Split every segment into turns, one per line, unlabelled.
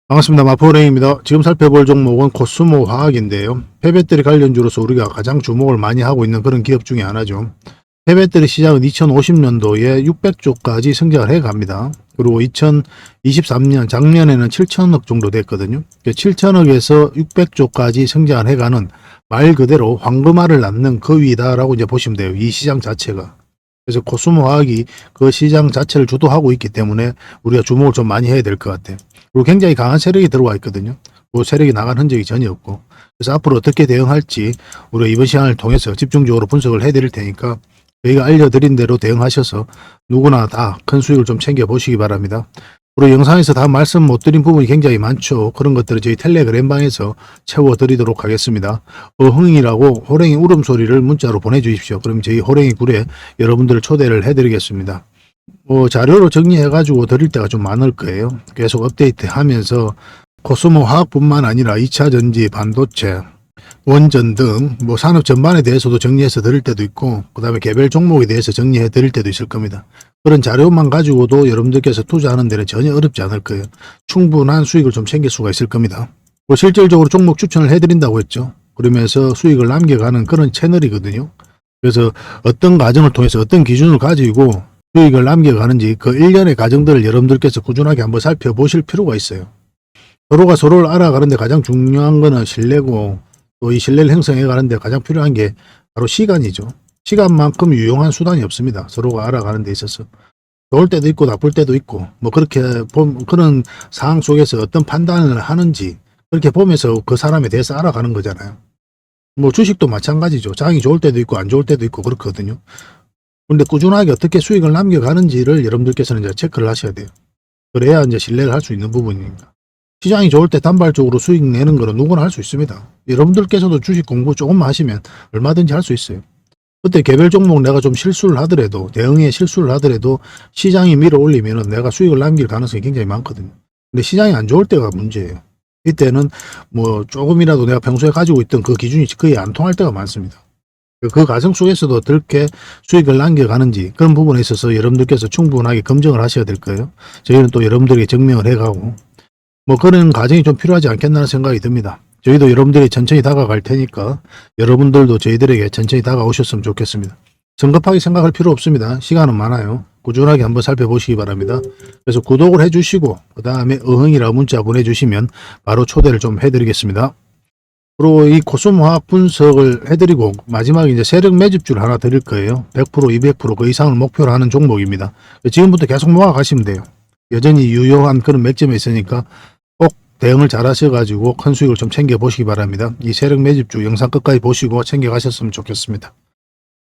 반갑습니다. 마포은행입니다. 지금 살펴볼 종목은 코스모 화학인데요. 폐배터리 관련주로서 우리가 가장 주목을 많이 하고 있는 그런 기업 중에 하나죠. 폐배터리 시장은 2050년도에 600조까지 성장을 해갑니다. 그리고 2023년 작년에는 7천억 정도 됐거든요. 7천억에서 600조까지 성장을 해가는 말 그대로 황금알을 낳는 그 위다라고 이제 보시면 돼요. 이 시장 자체가. 그래서 코스모 화학이 그 시장 자체를 주도하고 있기 때문에 우리가 주목을 좀 많이 해야 될 것 같아요. 그리고 굉장히 강한 세력이 들어와 있거든요. 그 세력이 나간 흔적이 전혀 없고. 그래서 앞으로 어떻게 대응할지 우리가 이번 시간을 통해서 집중적으로 분석을 해드릴 테니까 저희가 알려드린 대로 대응하셔서 누구나 다 큰 수익을 좀 챙겨보시기 바랍니다. 그리고 영상에서 다 말씀 못 드린 부분이 굉장히 많죠. 그런 것들을 저희 텔레그램방에서 채워드리도록 하겠습니다. 어흥이라고 호랭이 울음소리를 문자로 보내주십시오. 그럼 저희 호랭이 굴에 여러분들을 초대를 해드리겠습니다. 자료로 정리해가지고 드릴 때가 좀 많을 거예요. 계속 업데이트 하면서 코스모 화학뿐만 아니라 2차전지, 반도체, 원전 등 산업 전반에 대해서도 정리해서 드릴 때도 있고 그 다음에 개별 종목에 대해서 정리해 드릴 때도 있을 겁니다. 그런 자료만 가지고도 여러분들께서 투자하는 데는 전혀 어렵지 않을 거예요. 충분한 수익을 좀 챙길 수가 있을 겁니다. 실질적으로 종목 추천을 해드린다고 했죠. 그러면서 수익을 남겨가는 그런 채널이거든요. 그래서 어떤 과정을 통해서 어떤 기준을 가지고 수익을 남겨가는지 그 일련의 과정들을 여러분들께서 꾸준하게 한번 살펴보실 필요가 있어요. 서로가 서로를 알아가는데 가장 중요한 거는 신뢰고 또 이 신뢰를 형성해 가는데 가장 필요한 게 바로 시간이죠. 시간만큼 유용한 수단이 없습니다. 서로가 알아가는 데 있어서. 좋을 때도 있고 나쁠 때도 있고 그렇게 그런 상황 속에서 어떤 판단을 하는지 그렇게 보면서 그 사람에 대해서 알아가는 거잖아요. 주식도 마찬가지죠. 장이 좋을 때도 있고 안 좋을 때도 있고 그렇거든요. 근데 꾸준하게 어떻게 수익을 남겨가는지를 여러분들께서는 이제 체크를 하셔야 돼요. 그래야 이제 신뢰를 할 수 있는 부분이니까. 시장이 좋을 때 단발적으로 수익 내는 거는 누구나 할 수 있습니다. 여러분들께서도 주식 공부 조금만 하시면 얼마든지 할 수 있어요. 그때 개별 종목 내가 좀 실수를 하더라도 대응에 실수를 하더라도 시장이 밀어 올리면 내가 수익을 남길 가능성이 굉장히 많거든요. 근데 시장이 안 좋을 때가 문제예요. 이때는 조금이라도 내가 평소에 가지고 있던 그 기준이 거의 안 통할 때가 많습니다. 그 과정 속에서도 어떻게 수익을 남겨가는지 그런 부분에 있어서 여러분들께서 충분하게 검증을 하셔야 될 거예요. 저희는 또 여러분들에게 증명을 해가고 그런 과정이 좀 필요하지 않겠나는 생각이 듭니다. 저희도 여러분들이 천천히 다가갈 테니까 여러분들도 저희들에게 천천히 다가오셨으면 좋겠습니다. 성급하게 생각할 필요 없습니다. 시간은 많아요. 꾸준하게 한번 살펴보시기 바랍니다. 그래서 구독을 해주시고 그 다음에 어흥이라고 문자 보내주시면 바로 초대를 좀 해드리겠습니다. 그리고 이 코스모 화학 분석을 해드리고 마지막에 이제 세력 매집주를 하나 드릴 거예요. 100%, 200%그 이상을 목표로 하는 종목입니다. 지금부터 계속 모아가시면 돼요. 여전히 유효한 그런 맥점에 있으니까 꼭 대응을 잘 하셔가지고 큰 수익을 좀 챙겨보시기 바랍니다. 이 세력 매집주 영상 끝까지 보시고 챙겨가셨으면 좋겠습니다.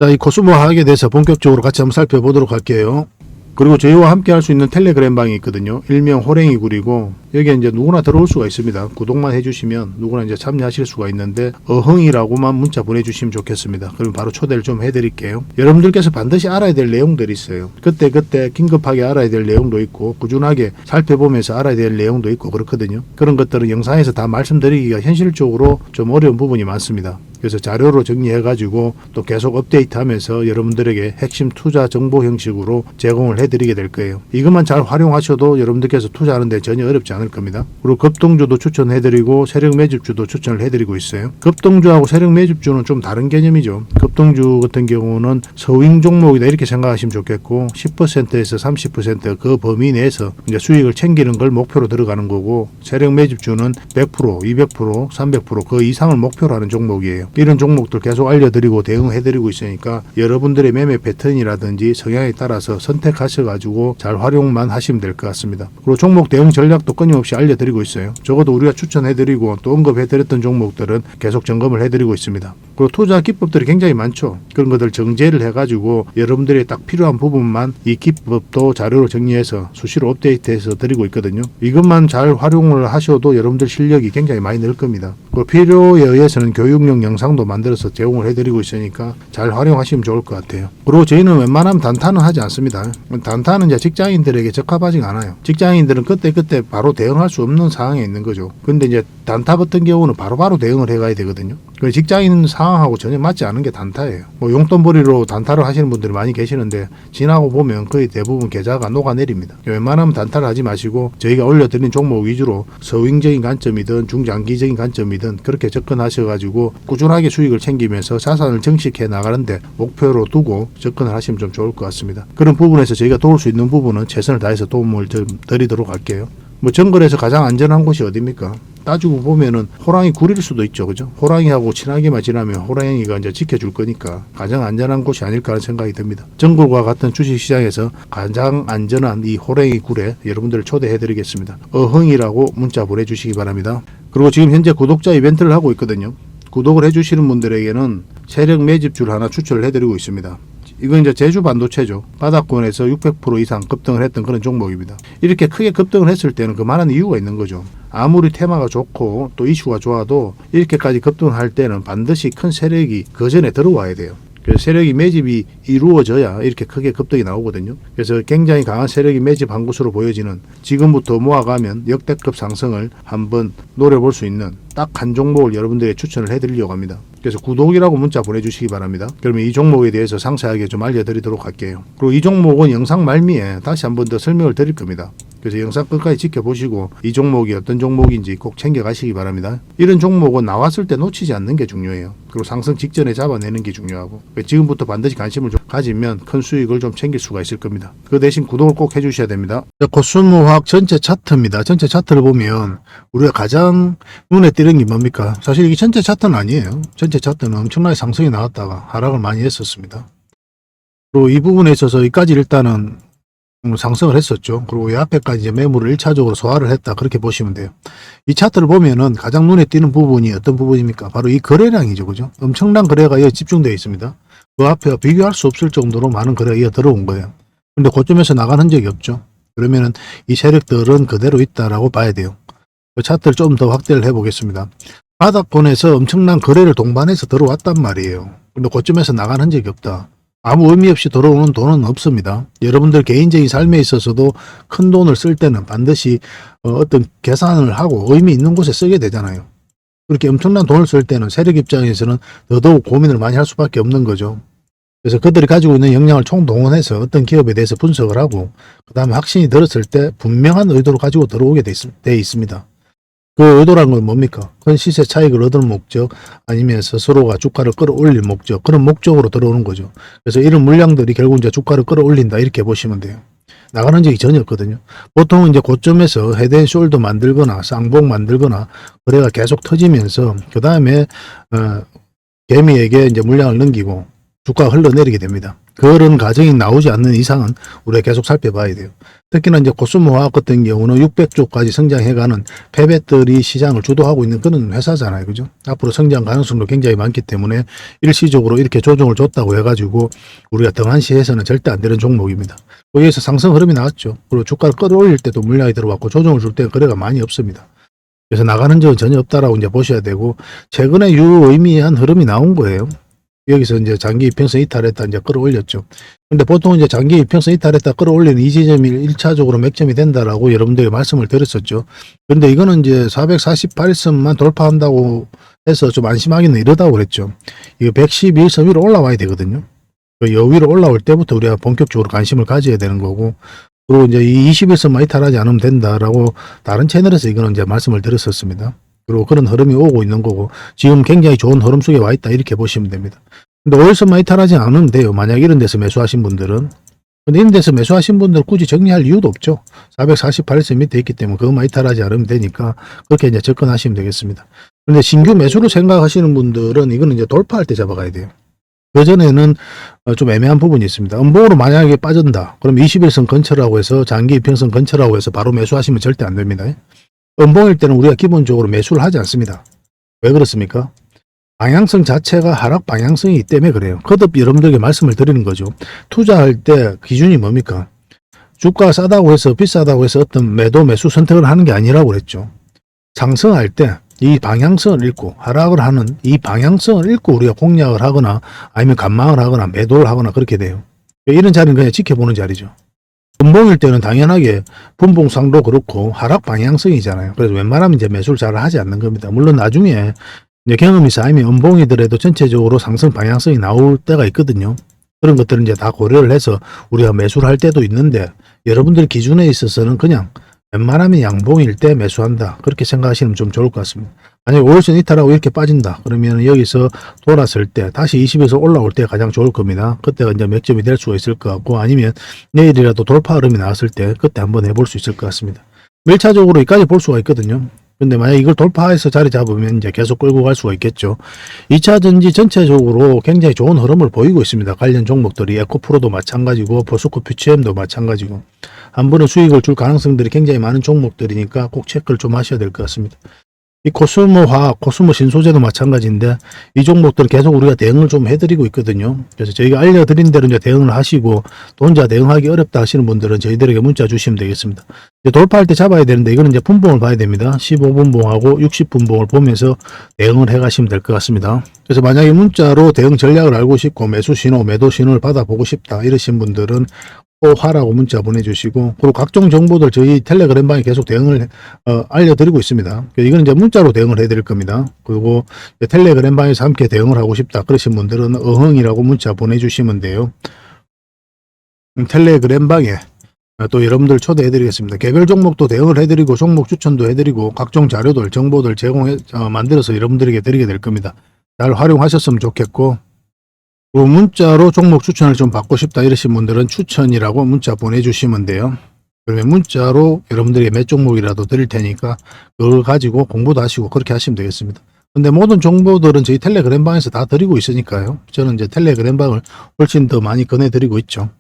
자, 이 코스모 화학에 대해서 본격적으로 같이 한번 살펴보도록 할게요. 그리고 저희와 함께 할 수 있는 텔레그램 방이 있거든요. 일명 호랭이 굴이고 여기에 이제 누구나 들어올 수가 있습니다. 구독만 해주시면 누구나 이제 참여하실 수가 있는데 어흥이라고만 문자 보내주시면 좋겠습니다. 그럼 바로 초대를 좀 해드릴게요. 여러분들께서 반드시 알아야 될 내용들이 있어요. 그때 긴급하게 알아야 될 내용도 있고 꾸준하게 살펴보면서 알아야 될 내용도 있고 그렇거든요. 그런 것들은 영상에서 다 말씀드리기가 현실적으로 좀 어려운 부분이 많습니다. 그래서 자료로 정리해가지고 또 계속 업데이트하면서 여러분들에게 핵심 투자 정보 형식으로 제공을 해드리게 될 거예요. 이것만 잘 활용하셔도 여러분들께서 투자하는데 전혀 어렵지 않을 겁니다. 그리고 급등주도 추천해드리고 세력 매집주도 추천을 해드리고 있어요. 급등주하고 세력 매집주는 좀 다른 개념이죠. 급등주 같은 경우는 서윙 종목이다 이렇게 생각하시면 좋겠고 10%에서 30%그 범위 내에서 이제 수익을 챙기는 걸 목표로 들어가는 거고 세력 매집주는 100%, 200%, 300%그 이상을 목표로 하는 종목이에요. 이런 종목들 계속 알려드리고 대응해드리고 있으니까 여러분들의 매매 패턴이라든지 성향에 따라서 선택하셔가지고 잘 활용만 하시면 될 것 같습니다. 그리고 종목 대응 전략도 끊임없이 알려드리고 있어요. 적어도 우리가 추천해드리고 또 언급해드렸던 종목들은 계속 점검을 해드리고 있습니다. 그리고 투자 기법들이 굉장히 많죠. 그런 것들 정제를 해가지고 여러분들이 딱 필요한 부분만 이 기법도 자료로 정리해서 수시로 업데이트해서 드리고 있거든요. 이것만 잘 활용을 하셔도 여러분들 실력이 굉장히 많이 늘 겁니다. 그리고 필요에 의해서는 교육용 영상도 만들어서 제공을 해드리고 있으니까 잘 활용하시면 좋을 것 같아요. 그리고 저희는 웬만하면 단타는 하지 않습니다. 단타는 이제 직장인들에게 적합하지가 않아요. 직장인들은 그때그때 바로 대응할 수 없는 상황에 있는 거죠. 근데 이제 단타 같은 경우는 바로바로 대응을 해가야 되거든요. 직장인 상황하고 전혀 맞지 않은 게 단타예요. 뭐 용돈벌이로 단타를 하시는 분들이 많이 계시는데 지나고 보면 거의 대부분 계좌가 녹아내립니다. 웬만하면 단타를 하지 마시고 저희가 올려드린 종목 위주로 서윙적인 관점이든 중장기적인 관점이든 그렇게 접근하셔가지고 꾸준하게 수익을 챙기면서 자산을 증식해 나가는데 목표로 두고 접근을 하시면 좀 좋을 것 같습니다. 그런 부분에서 저희가 도울 수 있는 부분은 최선을 다해서 도움을 좀 드리도록 할게요. 뭐 정글에서 가장 안전한 곳이 어디입니까? 따지고 보면은 호랑이 굴일 수도 있죠. 그죠? 호랑이하고 친하게만 지나면 호랑이가 이제 지켜줄 거니까 가장 안전한 곳이 아닐까 하는 생각이 듭니다. 정글과 같은 주식시장에서 가장 안전한 이 호랑이 굴에 여러분들을 초대해 드리겠습니다. 어흥이라고 문자 보내주시기 바랍니다. 그리고 지금 현재 구독자 이벤트를 하고 있거든요. 구독을 해주시는 분들에게는 세력 매집줄 하나 추천을 해드리고 있습니다. 이건 이제 제주 반도체죠. 바닥권에서 600% 이상 급등을 했던 그런 종목입니다. 이렇게 크게 급등을 했을 때는 그만한 이유가 있는 거죠. 아무리 테마가 좋고 또 이슈가 좋아도 이렇게까지 급등을 할 때는 반드시 큰 세력이 그 전에 들어와야 돼요. 그래서 세력이 매집이 이루어져야 이렇게 크게 급등이 나오거든요. 그래서 굉장히 강한 세력이 매집한 것으로 보여지는 지금부터 모아가면 역대급 상승을 한번 노려볼 수 있는 딱 한 종목을 여러분들에게 추천을 해드리려고 합니다. 그래서 구독이라고 문자 보내주시기 바랍니다. 그러면 이 종목에 대해서 상세하게 좀 알려드리도록 할게요. 그리고 이 종목은 영상 말미에 다시 한번 더 설명을 드릴 겁니다. 그래서 영상 끝까지 지켜보시고 이 종목이 어떤 종목인지 꼭 챙겨가시기 바랍니다. 이런 종목은 나왔을 때 놓치지 않는 게 중요해요. 그리고 상승 직전에 잡아내는 게 중요하고 지금부터 반드시 관심을 좀 가지면 큰 수익을 좀 챙길 수가 있을 겁니다. 그 대신 구독을 꼭 해주셔야 됩니다. 코스모화학 전체 차트입니다. 전체 차트를 보면 우리가 가장 눈에 띄는 게 뭡니까? 사실 이게 전체 차트는 아니에요. 전체 차트는 엄청나게 상승이 나왔다가 하락을 많이 했었습니다. 그리고 이 부분에 있어서 여기까지 일단은 상승을 했었죠. 그리고 이 앞에까지 이제 매물을 1차적으로 소화를 했다. 그렇게 보시면 돼요. 이 차트를 보면은 가장 눈에 띄는 부분이 어떤 부분입니까? 바로 이 거래량이죠. 그죠? 엄청난 거래가 여기 집중되어 있습니다. 그 앞에 비교할 수 없을 정도로 많은 거래가 이어 들어온 거예요. 근데 고점에서 나간 흔적이 없죠. 그러면은 이 세력들은 그대로 있다라고 봐야 돼요. 그 차트를 좀 더 확대를 해 보겠습니다. 바닥권에서 엄청난 거래를 동반해서 들어왔단 말이에요. 근데 고점에서 나간 흔적이 없다. 아무 의미 없이 들어오는 돈은 없습니다. 여러분들 개인적인 삶에 있어서도 큰 돈을 쓸 때는 반드시 어떤 계산을 하고 의미 있는 곳에 쓰게 되잖아요. 그렇게 엄청난 돈을 쓸 때는 세력 입장에서는 더더욱 고민을 많이 할 수밖에 없는 거죠. 그래서 그들이 가지고 있는 역량을 총동원해서 어떤 기업에 대해서 분석을 하고 그 다음에 확신이 들었을 때 분명한 의도를 가지고 들어오게 돼 있습니다. 그 의도란 건 뭡니까? 큰 시세 차익을 얻는 목적 아니면 스스로가 주가를 끌어올릴 목적, 그런 목적으로 들어오는 거죠. 그래서 이런 물량들이 결국 이제 주가를 끌어올린다 이렇게 보시면 돼요. 나가는 적이 전혀 없거든요. 보통은 이제 고점에서 헤드앤숄더 만들거나 쌍봉 만들거나 거래가 계속 터지면서 그 다음에 개미에게 이제 물량을 넘기고 주가가 흘러내리게 됩니다. 그런 과정이 나오지 않는 이상은 우리가 계속 살펴봐야 돼요. 특히나 이제 코스모화학 같은 경우는 600조까지 성장해가는 폐배터리 시장을 주도하고 있는 그런 회사잖아요. 그죠? 앞으로 성장 가능성도 굉장히 많기 때문에 일시적으로 이렇게 조정을 줬다고 해가지고 우리가 등한시해서는 절대 안 되는 종목입니다. 여기에서 상승 흐름이 나왔죠. 그리고 주가를 끌어올릴 때도 물량이 들어왔고 조정을 줄 때는 거래가 많이 없습니다. 그래서 나가는 적은 전혀 없다라고 이제 보셔야 되고 최근에 유의미한 흐름이 나온 거예요. 여기서 이제 장기 이평선 이탈했다 이제 끌어올렸죠. 근데 보통 이제 장기 이평선 이탈했다 끌어올리는 이 지점이 1차적으로 맥점이 된다라고 여러분들에게 말씀을 드렸었죠. 근데 이거는 이제 448선만 돌파한다고 해서 좀 안심하기는 이러다고 그랬죠. 이거 111선 위로 올라와야 되거든요. 여 위로 올라올 때부터 우리가 본격적으로 관심을 가져야 되는 거고, 그리고 이제 이 21선만 이탈하지 않으면 된다라고 다른 채널에서 이거는 이제 말씀을 드렸었습니다. 그리고 그런 흐름이 오고 있는 거고 지금 굉장히 좋은 흐름 속에 와 있다 이렇게 보시면 됩니다. 근데 5일선만 이탈하지 않으면 돼요. 만약 이런 데서 매수하신 분들은. 근데 이런 데서 매수하신 분들은 굳이 정리할 이유도 없죠. 448선 밑에 있기 때문에 그것만 이탈하지 않으면 되니까 그렇게 이제 접근하시면 되겠습니다. 근데 신규 매수로 생각하시는 분들은 이거는 이제 돌파할 때 잡아가야 돼요. 그전에는 좀 애매한 부분이 있습니다. 음봉으로 만약에 빠진다. 그럼 21선 근처라고 해서 장기 이평선 근처라고 해서 바로 매수하시면 절대 안 됩니다. 음봉일 때는 우리가 기본적으로 매수를 하지 않습니다. 왜 그렇습니까? 방향성 자체가 하락 방향성이기 때문에 그래요. 거듭 여러분들에게 말씀을 드리는 거죠. 투자할 때 기준이 뭡니까? 주가가 싸다고 해서 비싸다고 해서 어떤 매도 매수 선택을 하는 게 아니라고 그랬죠. 상승할 때 이 방향성을 읽고 하락을 하는 이 방향성을 읽고 우리가 공략을 하거나 아니면 관망을 하거나 매도를 하거나 그렇게 돼요. 이런 자리는 그냥 지켜보는 자리죠. 분봉일 때는 당연하게 분봉상도 그렇고 하락 방향성이잖아요. 그래서 웬만하면 이제 매수를 잘 하지 않는 겁니다. 물론 나중에 이제 경험이 쌓이면 음봉이더라도 전체적으로 상승 방향성이 나올 때가 있거든요. 그런 것들은 이제 다 고려를 해서 우리가 매수를 할 때도 있는데 여러분들 기준에 있어서는 그냥 웬만하면 양봉일 때 매수한다. 그렇게 생각하시면 좀 좋을 것 같습니다. 만약에 5일선 이탈하고 이렇게 빠진다. 그러면 여기서 돌았을 때 다시 20에서 올라올 때 가장 좋을 겁니다. 그때가 이제 맥점이 될 수가 있을 것 같고 아니면 내일이라도 돌파 흐름이 나왔을 때 그때 한번 해볼 수 있을 것 같습니다. 1차적으로 여기까지 볼 수가 있거든요. 근데 만약 이걸 돌파해서 자리 잡으면 이제 계속 끌고 갈 수가 있겠죠. 2차전지 전체적으로 굉장히 좋은 흐름을 보이고 있습니다. 관련 종목들이 에코프로도 마찬가지고 포스코 퓨처엠도 마찬가지고 한 번은 수익을 줄 가능성들이 굉장히 많은 종목들이니까 꼭 체크를 좀 하셔야 될 것 같습니다. 이 코스모 화학, 코스모 신소재도 마찬가지인데 이 종목들은 계속 우리가 대응을 좀 해드리고 있거든요. 그래서 저희가 알려드린 대로 이제 대응을 하시고 또 혼자 대응하기 어렵다 하시는 분들은 저희들에게 문자 주시면 되겠습니다. 이제 돌파할 때 잡아야 되는데 이거는 이제 분봉을 봐야 됩니다. 15분봉하고 60분봉을 보면서 대응을 해 가시면 될 것 같습니다. 그래서 만약에 문자로 대응 전략을 알고 싶고 매수 신호, 매도 신호를 받아보고 싶다 이러신 분들은 꼭 하라고 문자 보내주시고 그리고 각종 정보들 저희 텔레그램 방에 계속 대응을 알려드리고 있습니다. 이거는 이제 문자로 대응을 해드릴 겁니다. 그리고 텔레그램 방에서 함께 대응을 하고 싶다 그러신 분들은 어흥이라고 문자 보내주시면 돼요. 텔레그램 방에 또 여러분들 초대해드리겠습니다. 개별 종목도 대응을 해드리고 종목 추천도 해드리고 각종 자료들 정보들 제공해 만들어서 여러분들에게 드리게 될 겁니다. 잘 활용하셨으면 좋겠고 문자로 종목 추천을 좀 받고 싶다 이러신 분들은 추천이라고 문자 보내주시면 돼요. 그러면 문자로 여러분들에게 몇 종목이라도 드릴 테니까 그걸 가지고 공부도 하시고 그렇게 하시면 되겠습니다. 근데 모든 정보들은 저희 텔레그램 방에서 다 드리고 있으니까요. 저는 이제 텔레그램 방을 훨씬 더 많이 권해드리고 있죠.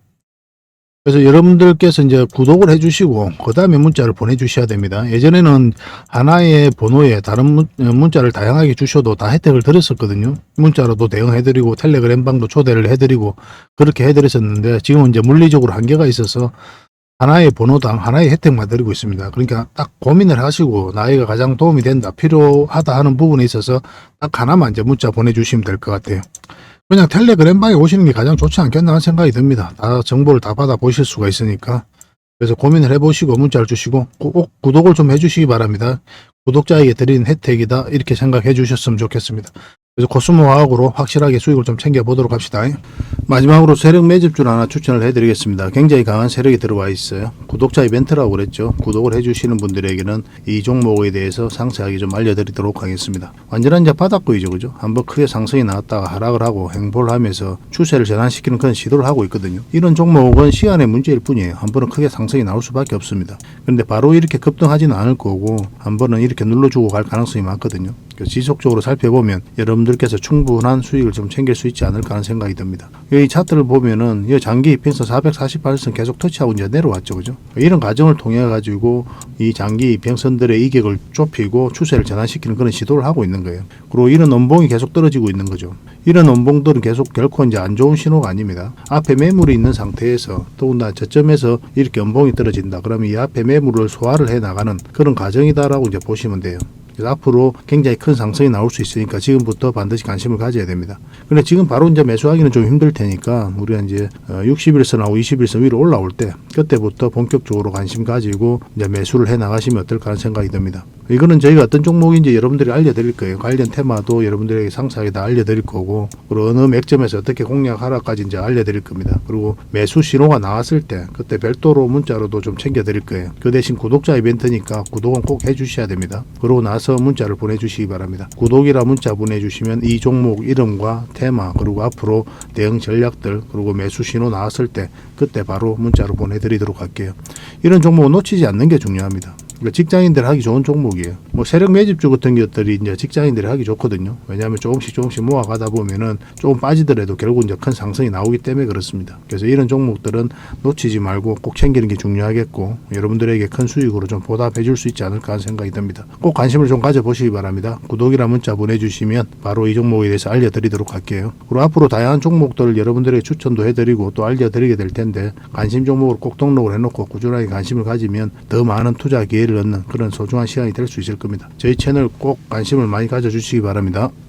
그래서 여러분들께서 이제 구독을 해주시고 그 다음에 문자를 보내주셔야 됩니다. 예전에는 하나의 번호에 다른 문자를 다양하게 주셔도 다 혜택을 드렸었거든요. 문자로도 대응해드리고 텔레그램 방도 초대를 해드리고 그렇게 해드렸었는데 지금은 이제 물리적으로 한계가 있어서 하나의 번호당 하나의 혜택만 드리고 있습니다. 그러니까 딱 고민을 하시고 나에게 가장 도움이 된다, 필요하다 하는 부분에 있어서 딱 하나만 이제 문자 보내주시면 될 것 같아요. 그냥 텔레그램 방에 오시는 게 가장 좋지 않겠나 하는 생각이 듭니다. 다 정보를 다 받아 보실 수가 있으니까. 그래서 고민을 해보시고 문자를 주시고 꼭 구독을 좀 해주시기 바랍니다. 구독자에게 드리는 혜택이다 이렇게 생각해 주셨으면 좋겠습니다. 그래서 코스모 화학으로 확실하게 수익을 좀 챙겨보도록 합시다. 마지막으로 세력 매집줄 하나 추천을 해드리겠습니다. 굉장히 강한 세력이 들어와 있어요. 구독자 이벤트라고 그랬죠. 구독을 해주시는 분들에게는 이 종목에 대해서 상세하게 좀 알려드리도록 하겠습니다. 완전한 이제 바닥구이죠. 그죠? 한번 크게 상승이 나왔다가 하락을 하고 횡보를 하면서 추세를 전환시키는 그런 시도를 하고 있거든요. 이런 종목은 시간의 문제일 뿐이에요. 한 번은 크게 상승이 나올 수밖에 없습니다. 그런데 바로 이렇게 급등하지는 않을 거고 한 번은 이렇게 눌러주고 갈 가능성이 많거든요. 지속적으로 살펴보면 여러분들께서 충분한 수익을 좀 챙길 수 있지 않을까 하는 생각이 듭니다. 이 차트를 보면은 이 장기 이평선 448선 계속 터치하고 이제 내려왔죠. 그죠? 이런 과정을 통해 가지고 이 장기 이평선들의 이격을 좁히고 추세를 전환시키는 그런 시도를 하고 있는 거예요. 그리고 이런 원봉이 계속 떨어지고 있는 거죠. 이런 원봉들은 계속 결코 이제 안 좋은 신호가 아닙니다. 앞에 매물이 있는 상태에서 더군다나 저점에서 이렇게 원봉이 떨어진다. 그러면 이 앞에 매물을 소화를 해 나가는 그런 과정이다라고 이제 보시면 돼요. 그래서 앞으로 굉장히 큰 상승이 나올 수 있으니까 지금부터 반드시 관심을 가져야 됩니다. 근데 지금 바로 이제 매수하기는 좀 힘들 테니까 우리가 이제 60일선하고 20일선 위로 올라올 때 그때부터 본격적으로 관심 가지고 이제 매수를 해 나가시면 어떨까 하는 생각이 듭니다. 이거는 저희가 어떤 종목인지 여러분들이 알려드릴 거예요. 관련 테마도 여러분들에게 상세하게 다 알려드릴 거고 그리고 어느 맥점에서 어떻게 공략하라까지 이제 알려드릴 겁니다. 그리고 매수 신호가 나왔을 때 그때 별도로 문자로도 좀 챙겨드릴 거예요. 그 대신 구독자 이벤트니까 구독은 꼭 해주셔야 됩니다. 그러고 나서 문자를 보내주시기 바랍니다. 구독이라 문자 보내주시면 이 종목 이름과 테마 그리고 앞으로 대응 전략들 그리고 매수 신호 나왔을 때 그때 바로 문자로 보내드리도록 할게요. 이런 종목은 놓치지 않는 게 중요합니다. 직장인들 하기 좋은 종목이에요. 뭐 세력 매집주 같은 것들이 이제 직장인들이 하기 좋거든요. 왜냐하면 조금씩 모아가다 보면은 조금 빠지더라도 결국 이제 큰 상승이 나오기 때문에 그렇습니다. 그래서 이런 종목들은 놓치지 말고 꼭 챙기는 게 중요하겠고 여러분들에게 큰 수익으로 좀 보답해 줄 수 있지 않을까 하는 생각이 듭니다. 꼭 관심을 좀 가져보시기 바랍니다. 구독이라 문자 보내주시면 바로 이 종목에 대해서 알려드리도록 할게요. 그리고 앞으로 다양한 종목들을 여러분들에게 추천도 해드리고 또 알려드리게 될 텐데 관심 종목으로 꼭 등록을 해놓고 꾸준하게 관심을 가지면 더 많은 투자 기회를 지혜를 얻는 그런 소중한 시간이 될 수 있을 겁니다. 저희 채널 꼭 관심을 많이 가져주시기 바랍니다.